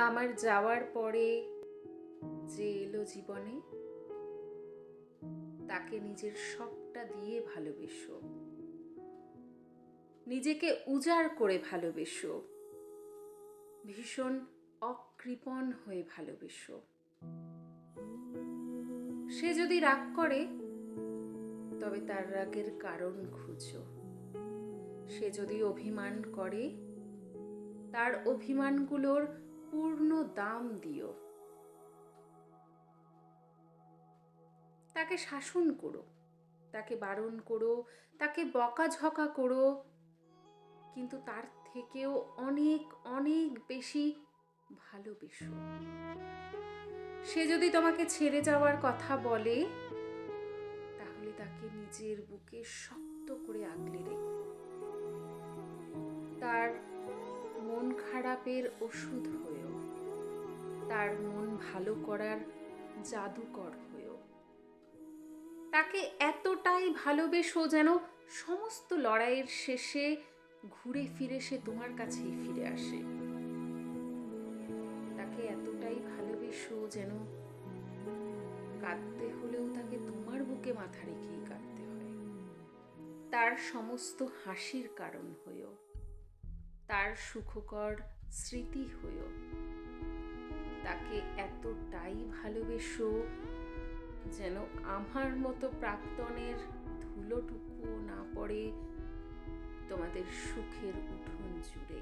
আমার যাওয়ার পরে যে এলো জীবনে, তাকে নিজের সবটা দিয়ে ভালোবেসো, নিজেকে উজাড় করে ভালোবেসো, ভীষণ অকৃপণ হয়ে ভালোবেসো। সে যদি রাগ করে, তবে তার রাগের কারণ খুঁজো। সে যদি অভিমান করে, তার অভিমানগুলোর পূর্ণ দাম দিও। তাকে শাসন করো, তাকে বারণ করো, তাকে বকাঝকা করো, কিন্তু তার থেকেও অনেক অনেক বেশি ভালোবেসো। সে যদি তোমাকে ছেড়ে যাওয়ার কথা বলে, তাহলে তাকে নিজের বুকে শক্ত করে আগলে রেখো। তার মন খারাপের ওষুধ হয়েও, তার মন ভালো করার জাদুকর হয়েও। তাকে এতটাই ভালোবেসো যেন সমস্ত লড়াইয়ের শেষে ঘুরে ফিরে সে তোমার কাছেই ফিরে আসে। তাকে এতটাই ভালোবেসো যেন কাঁদতে হলেও তাকে তোমার বুকে মাথা রেখেই কাঁদতে হয়। তার সমস্ত হাসির কারণ হয়েও, তার সুখকর স্মৃতি হয়েও। তাকে এতটাই ভালোবেসো যেন আমার মতো প্রাক্তনের ধুলোটুকুও না পড়ে তোমাদের সুখের উঠোন জুড়ে।